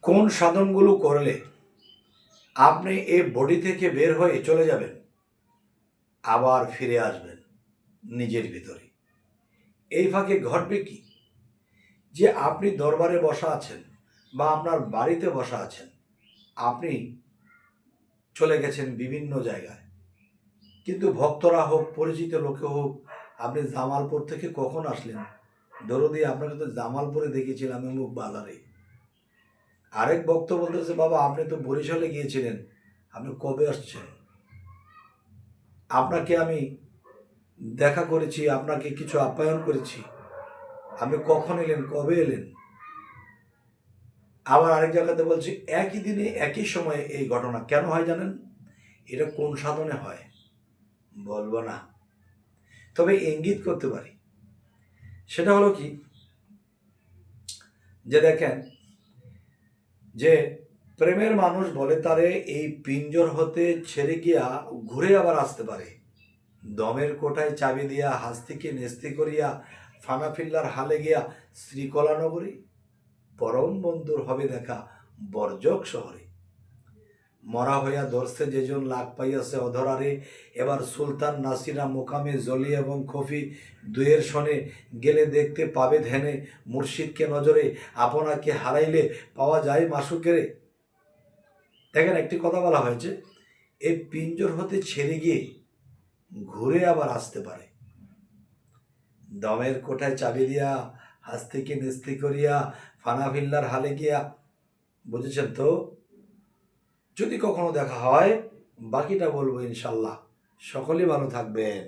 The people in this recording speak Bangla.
কোন সাধনগুলো করলে আপনি এই বডি থেকে বের হয়ে চলে যাবেন, আবার ফিরে আসবেন নিজের ভিতরে? এই ফাঁকে ঘটবে কি, যে আপনি দরবারে বসা আছেন বা আপনার বাড়িতে বসা আছেন, আপনি চলে গেছেন বিভিন্ন জায়গায়, কিন্তু ভক্তরা হোক, পরিচিত লোকে হোক, আপনি জামালপুর থেকে কখন আসলেন, দরদি আপনাকে তো জামালপুরে দেখেছিলাম অমুক বাজারে। আরেক ভক্ত বলতেছে, বাবা আপনি তো বরিশালে গিয়েছিলেন, আপনি কবে আসছেন? আপনাকে আমি দেখা করেছি, আপনাকে কিছু আপ্যায়ন করেছি, আপনি কখন এলেন, কবে এলেন? আবার আরেক জায়গাতে বলছি একই দিনে একই সময়ে এই ঘটনা কেন হয় জানেন? এটা কোন সাধনে হয় বলবো না, তবে ইঙ্গিত করতে পারি। সেটা হলো কি, যে দেখেন, যে প্রেমের মানুষ বলে তারে এই পিঞ্জর হতে ছেড়ে গিয়া ঘুরে আবার আসতে পারে, দমের কোঠায় চাবি দিয়া হাস্তিকে নেস্তি করিয়া ফানাফিল্লার হালে গিয়া শ্রীকলা নগরী, পরম বন্ধুর হবে দেখা বর্জক শহরে। মরা হইয়া ধরছে যেজন লাগ পাইয়াছে অধরারে, এবার সুলতান নাসিরা মোকামে জলি এবং খফি দুয়ের শনে গেলে দেখতে পাবে ধ্যানে, মুর্শিদকে নজরে আপনাকে হারাইলে পাওয়া যায় মাসুকেরে। দেখেন, একটি কথা বলা হয়েছে, এই পিঞ্জর হতে ছেড়ে গিয়ে ঘুরে আবার আসতে পারে, দমের কোঠায় চাবি দিয়া হাস্তিকে নেস্তি করিয়া ফানাফিল্লার হালে গিয়া। বুঝেছেন তো? যদি কখনো দেখা হয় বাকিটা বলবো ইনশাল্লাহ। সকলেই ভালো থাকবেন।